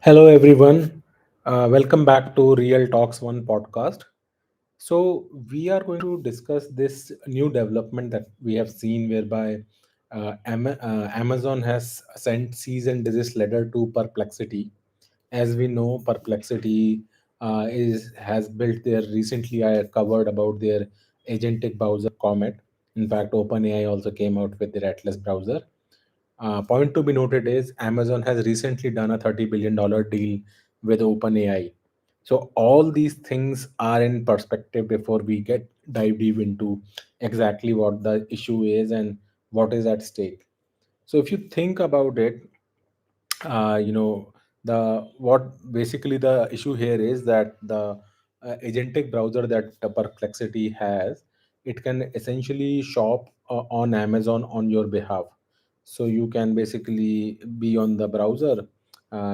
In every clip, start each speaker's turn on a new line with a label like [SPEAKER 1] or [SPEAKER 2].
[SPEAKER 1] Hello, everyone. Welcome back to Real Talks One podcast. So, we are going to discuss this new development that we have seen, whereby Amazon has sent cease and desist letter to Perplexity. As we know, Perplexity is has built their recently. I covered about their agentic browser Comet. In fact, OpenAI also came out with their Atlas browser. Point to be noted is Amazon has recently done a $30 billion deal with OpenAI. So all these things are in perspective before we get dive deep into exactly what the issue is and what is at stake. So if you think about it, you know the what basically the issue here is that the agentic browser that the Perplexity has, it can essentially shop on Amazon on your behalf. So you can basically be on the browser,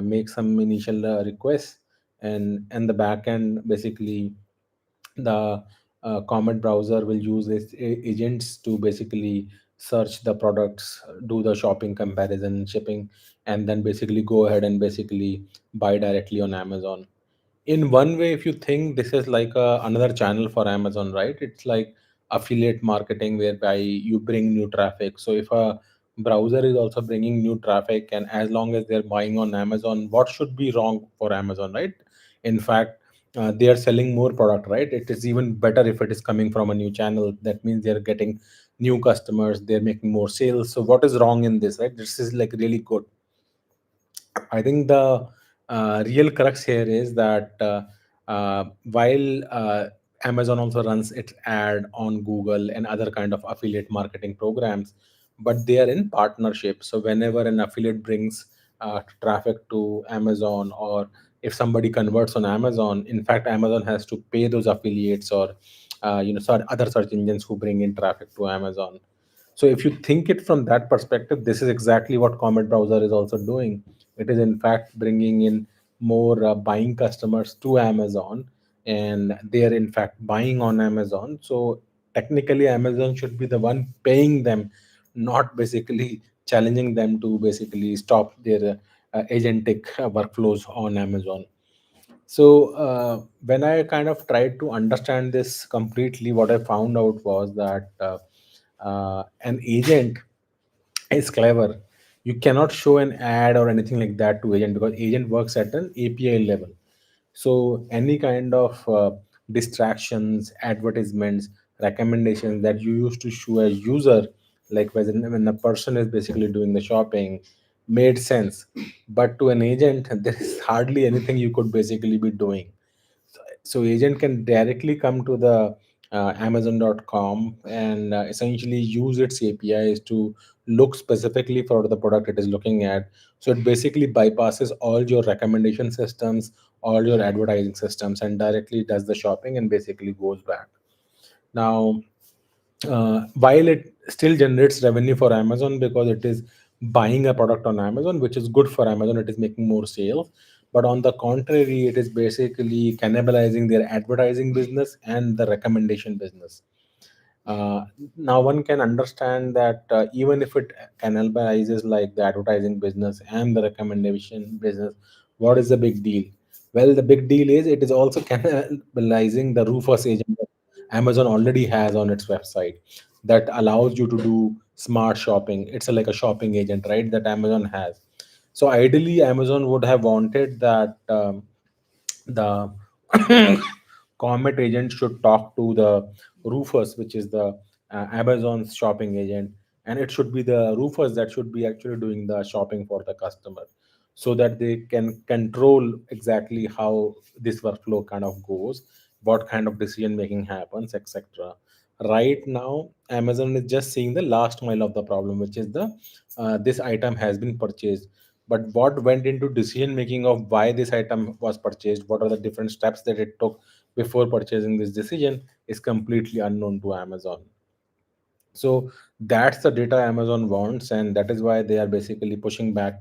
[SPEAKER 1] make some initial requests, and the backend basically the Comet browser will use its agents to basically search the products, do the shopping comparison, shipping, and then basically go ahead and basically buy directly on Amazon. In one way, if you think this is like another channel for Amazon, right? It's like affiliate marketing whereby you bring new traffic. So if a browser is also bringing new traffic, and as long as they're buying on Amazon, what should be wrong for Amazon, right? In fact, they are selling more product, right? It is even better if it is coming from a new channel. That means they're getting new customers, they're making more sales. So what is wrong in this, right? This is like really good. I think the real crux here is that while Amazon also runs its ad on Google and other kind of affiliate marketing programs, but they are in partnership. So whenever an affiliate brings traffic to Amazon, or if somebody converts on Amazon, in fact, Amazon has to pay those affiliates or other search engines who bring in traffic to Amazon. So if you think it from that perspective, this is exactly what Comet browser is also doing. It is in fact bringing in more buying customers to Amazon, and they are in fact buying on Amazon. So technically, Amazon should be the one paying them, not basically challenging them to basically stop their agentic workflows on Amazon. So when I kind of tried to understand this completely, what I found out was that an agent is clever. You cannot show an ad or anything like that to agent, because agent works at an API level. So any kind of distractions, advertisements, recommendations that you used to show as user, like when a person is basically doing the shopping, made sense. But to an agent, there is hardly anything you could basically be doing. So agent can directly come to the amazon.com and essentially use its APIs to look specifically for the product it is looking at. So it basically bypasses all your recommendation systems, all your advertising systems, and directly does the shopping and basically goes back. Now, while it still generates revenue for Amazon because it is buying a product on Amazon, which is good for Amazon, it is making more sales. But on the contrary, it is basically cannibalizing their advertising business and the recommendation business. Uh, Now one can understand that even if it cannibalizes like the advertising business and the recommendation business, what is the big deal? Well, the big deal is it is also cannibalizing the Rufus agent that Amazon already has on its website, that allows you to do smart shopping. It's like a shopping agent, right? That Amazon has. So ideally, Amazon would have wanted that the Comet agent should talk to the Rufus, which is the Amazon's shopping agent, and it should be the Rufus that should be actually doing the shopping for the customer, so that they can control exactly how this workflow kind of goes, what kind of decision making happens, etc. Right now, Amazon is just seeing the last mile of the problem, which is the this item has been purchased, but what went into decision making of why this item was purchased, what are the different steps that it took before purchasing this decision, is completely unknown to Amazon. So that's the data Amazon wants, and that is why they are basically pushing back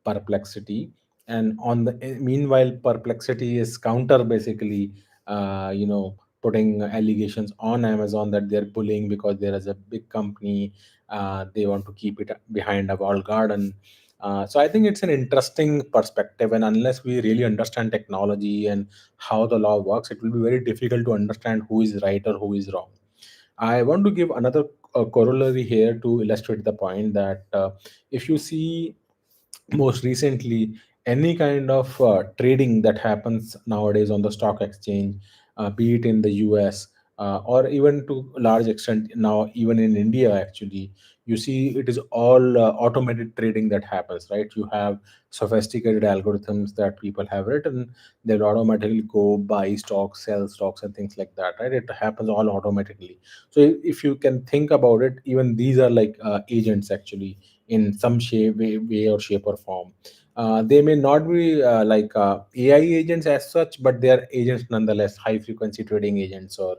[SPEAKER 1] Perplexity. And on the meanwhile, Perplexity is counter basically, putting allegations on Amazon that they're bullying because there is a big company. They want to keep it behind a walled garden. So I think it's an interesting perspective, and unless we really understand technology and how the law works, it will be very difficult to understand who is right or who is wrong. I want to give another corollary here to illustrate the point that if you see most recently any kind of trading that happens nowadays on the stock exchange, be it in the US, or even to a large extent now even in India, actually you see it is all automated trading that happens, right? You have sophisticated algorithms that people have written. They'll automatically go buy stocks, sell stocks, and things like that, right? It happens all automatically. So if you can think about it, even these are like agents actually, in some way or shape or form. They may not be like AI agents as such, but they are agents nonetheless, high frequency trading agents or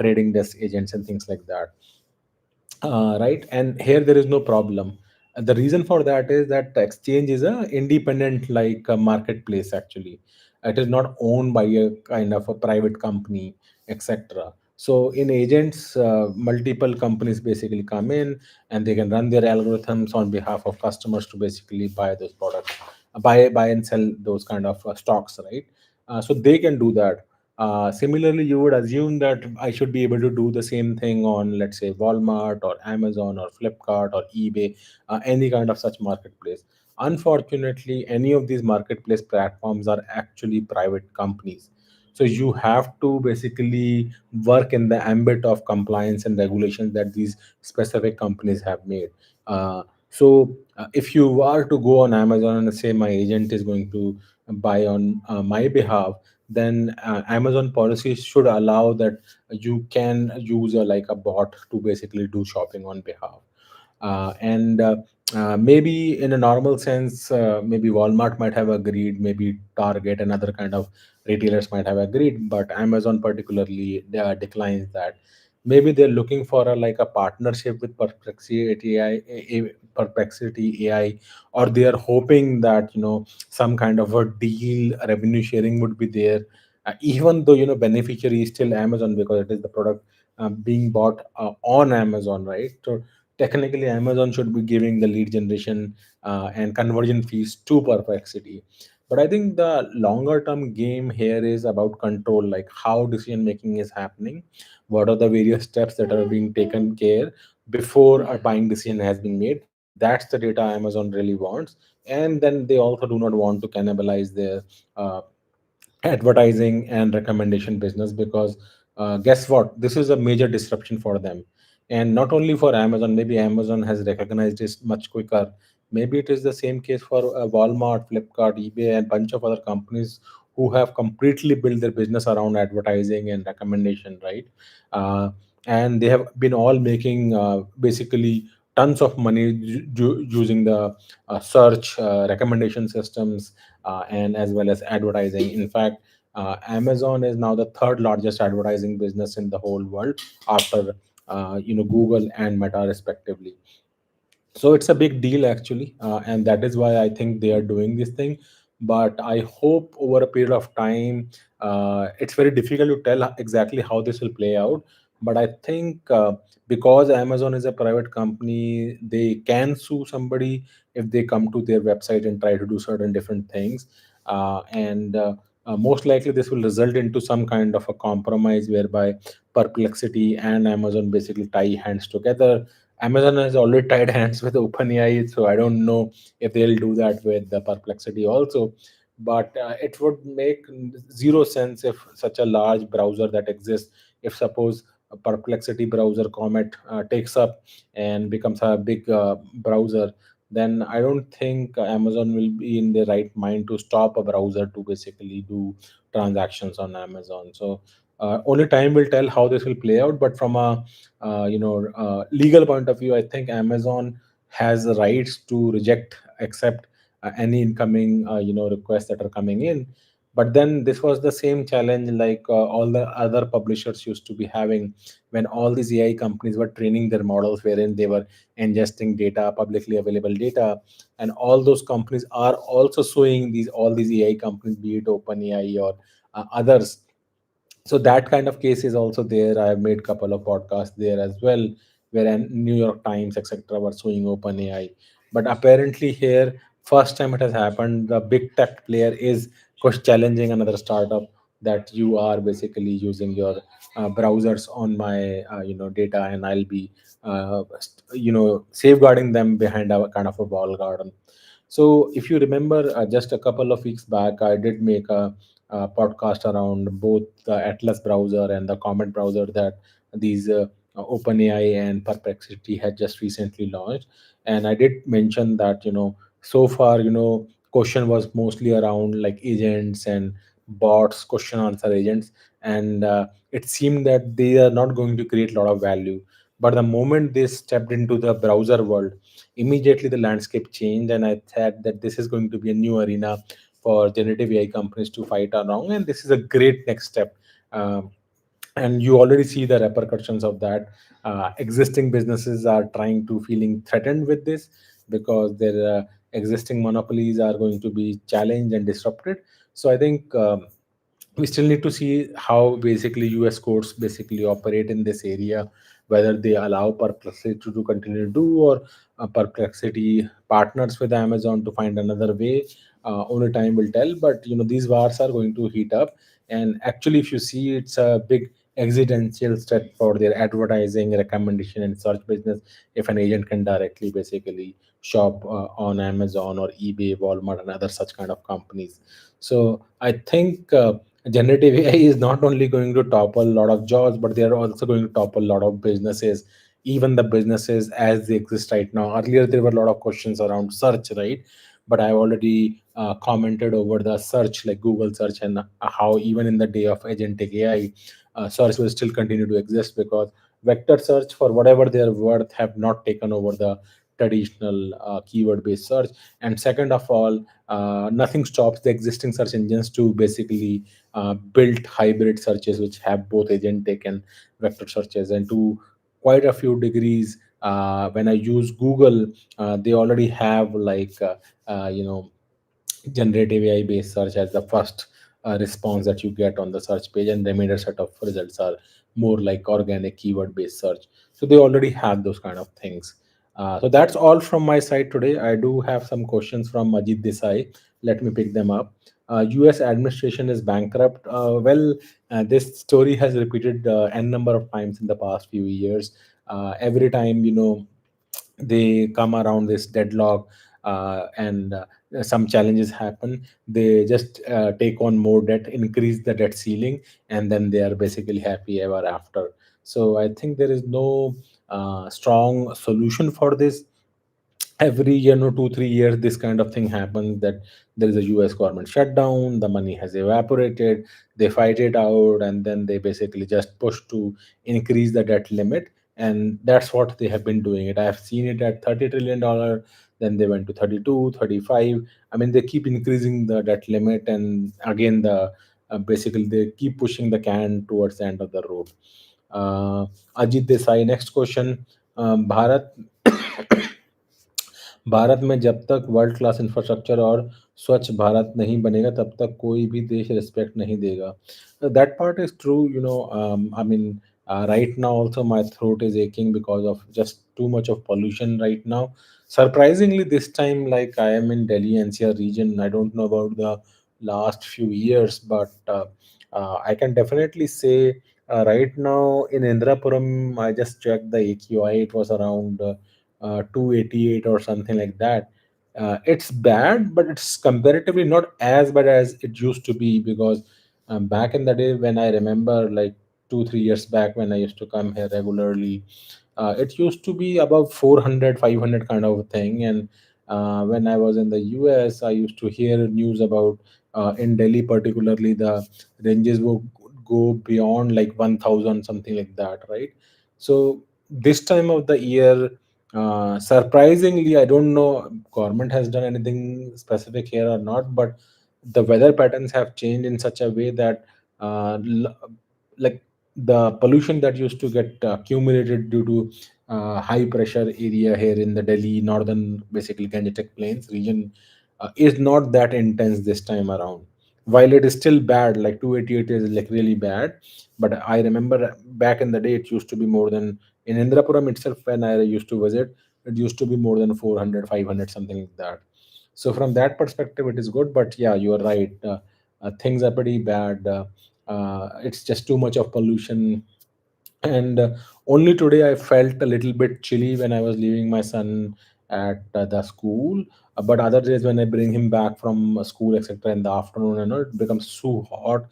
[SPEAKER 1] trading desk agents and things like that. Right, and here there is no problem. The reason for that is that the exchange is a independent, like a marketplace actually. It is not owned by a kind of a private company, etc. So in agents, multiple companies basically come in, and they can run their algorithms on behalf of customers to basically buy those products, buy and sell those kind of stocks, right? So they can do that. Similarly, you would assume that I should be able to do the same thing on, let's say, Walmart or Amazon or Flipkart or eBay, any kind of such marketplace. Unfortunately, any of these marketplace platforms are actually private companies. So you have to basically work in the ambit of compliance and regulations that these specific companies have made. If you are to go on Amazon and say my agent is going to buy on my behalf, then Amazon policies should allow that you can use like a bot to basically do shopping on behalf. And Maybe in a normal sense, maybe Walmart might have agreed, maybe Target and other kind of retailers might have agreed, but Amazon particularly declines that. Maybe they're looking for a like a partnership with Perplexity AI, Perplexity AI, or they are hoping that some kind of a deal, revenue sharing would be there. Even though beneficiary is still Amazon because it is the product being bought on Amazon, right? So technically Amazon should be giving the lead generation and conversion fees to Perplexity. But I think the longer term game here is about control, like how decision making is happening, what are the various steps that are being taken care before a buying decision has been made. That's the data Amazon really wants. And then they also do not want to cannibalize their uh, advertising and recommendation business, because guess what, this is a major disruption for them. And not only for Amazon, maybe Amazon has recognized this much quicker. Maybe it is the same case for Walmart, Flipkart, eBay, and bunch of other companies who have completely built their business around advertising and recommendation, right? uh, and they have been all making basically tons of money using the search recommendation systems, and as well as advertising. In fact, Amazon is now the third largest advertising business in the whole world after Google and Meta respectively. So it's a big deal actually, and that is why I think they are doing this thing. But I hope over a period of time, it's very difficult to tell exactly how this will play out. But I think because Amazon is a private company, they can sue somebody if they come to their website and try to do certain different things. And Most likely this will result into some kind of a compromise whereby Perplexity and Amazon basically tie hands together. Amazon has already tied hands with OpenAI, so I don't know if they'll do that with the Perplexity also. But it would make zero sense if such a large browser that exists, if suppose a Perplexity browser Comet takes up and becomes a big browser, then I don't think Amazon will be in the right mind to stop a browser to basically do transactions on Amazon. So only time will tell how this will play out. But from a legal point of view, I think Amazon has the rights to reject, accept any incoming requests that are coming in. But then this was the same challenge like all the other publishers used to be having when all these AI companies were training their models, wherein they were ingesting data, publicly available data, and all those companies are also suing these all these AI companies, be it OpenAI or others. So that kind of case is also there. I've made couple of podcasts there as well, where New York Times, etc., were suing OpenAI. But apparently here first time it has happened, the big tech player is challenging another startup that you are basically using your browsers on my data, and I'll be safeguarding them behind a kind of a wall garden. So if you remember, just a couple of weeks back, I did make a podcast around both the Atlas browser and the Comet browser that these OpenAI and Perplexity had just recently launched. And I did mention that, so far, question was mostly around like agents and bots, question answer agents, and it seemed that they are not going to create a lot of value. But the moment they stepped into the browser world, immediately the landscape changed, and I thought that this is going to be a new arena for generative AI companies to fight around, and this is a great next step. Um, and you already see the repercussions of that. Existing businesses are trying to feeling threatened with this because their existing monopolies are going to be challenged and disrupted. So I think we still need to see how basically US courts basically operate in this area, whether they allow Perplexity to continue to do, or Perplexity partners with Amazon to find another way. Only time will tell. But these wars are going to heat up, and actually, if you see, it's a big existential threat for their advertising, recommendation, and search business. If an agent can directly basically shop on Amazon or eBay, Walmart, and other such kind of companies. So I think generative AI is not only going to topple a lot of jobs, but they are also going to topple a lot of businesses, even the businesses as they exist right now. Earlier, there were a lot of questions around search, right? But I've already commented over the search, like Google search, and how even in the day of agentic AI, search will still continue to exist because vector search, for whatever their worth, have not taken over the traditional keyword based search. And second of all, nothing stops the existing search engines to basically build hybrid searches which have both agentic and vector searches. And to quite a few degrees, when I use Google, they already have like generative AI based search as the first response that you get on the search page, and the remainder set of results are more like organic keyword based search. So they already have those kind of things. So that's all from my side today. I do have some questions from Majid Desai. Let me pick them up. US administration is bankrupt. This story has repeated n number of times in the past few years. Every time, they come around this deadlock, and some challenges happen, they just take on more debt, increase the debt ceiling, and then they are basically happy ever after. So I think there is no strong solution for this. Every 2 3 years this kind of thing happens, that there is a US government shutdown, the money has evaporated, they fight it out, and then they basically just push to increase the debt limit. And that's what they have been doing it. I have seen it at $30 trillion, then they went to 32, 35. I mean, they keep increasing the debt limit, and again basically they keep pushing the can towards the end of the road. uh, Ajit Desai, next question. Bharat Bharat में जब तक world class infrastructure और स्वच्छ भारत नहीं बनेगा, तब तक कोई भी देश रिस्पेक्ट नहीं देगा. That part is true. I mean, right now also my throat is aching because of just too much of pollution right now. Surprisingly, this time, like, I am in Delhi NCR region. I don't know about the last few years, but I can definitely say right now in Indrapuram, I just checked the AQI. It was around 288 or something like that. It's bad, but it's comparatively not as bad as it used to be, because back in the day, when I remember, like 2 3 years back, when I used to come here regularly, it used to be above 400 500 kind of thing. And when I was in the US, I used to hear news about in Delhi particularly, the ranges will go beyond like 1000, something like that, right? So this time of the year, surprisingly, I don't know government has done anything specific here or not, but the weather patterns have changed in such a way that like the pollution that used to get accumulated due to high pressure area here in the Delhi northern, basically Gangetic Plains region, is not that intense this time around. While it is still bad, like 288 is like really bad, but I remember back in the day it used to be more than, in Indrapuram itself, when I used to visit, it used to be more than 400, 500, something like that. So from that perspective, it is good. But yeah, you are right. Things are pretty bad. It's just too much of pollution. And only today I felt a little bit chilly when I was leaving my son at the school. But other days when I bring him back from school, etc., in the afternoon, it becomes so hot.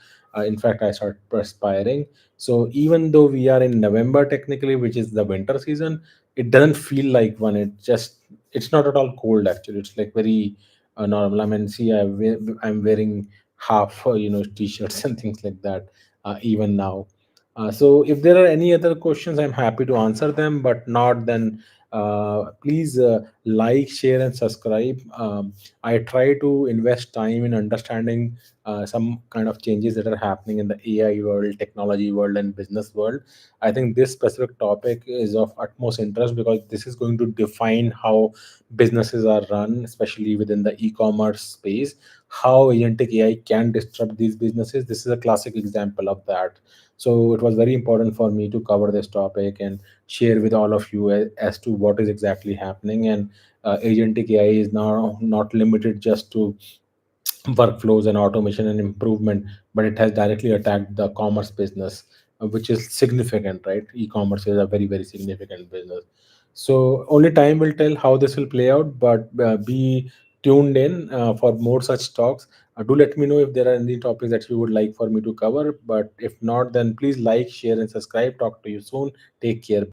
[SPEAKER 1] In fact, I start perspiring. So even though we are in November technically, which is the winter season, it doesn't feel like one. It's not at all cold actually. It's like very normal. I mean, see, I'm wearing half t-shirts and things like that even now. So if there are any other questions, I'm happy to answer them. But not, then please like, share, and subscribe. I try to invest time in understanding some kind of changes that are happening in the AI world, technology world, and business world. I think this specific topic is of utmost interest because this is going to define how businesses are run, especially within the e-commerce space. How agentic AI can disrupt these businesses. This is a classic example of that. So it was very important for me to cover this topic and share with all of you as to what is exactly happening. And agentic AI is now not limited just to workflows and automation and improvement, but it has directly attacked the commerce business, which is significant, right? E-commerce is a very, very significant business. So only time will tell how this will play out, but be tuned in for more such talks. Do let me know if there are any topics that you would like for me to cover. But if not, then please like, share, and subscribe. Talk to you soon. Take care.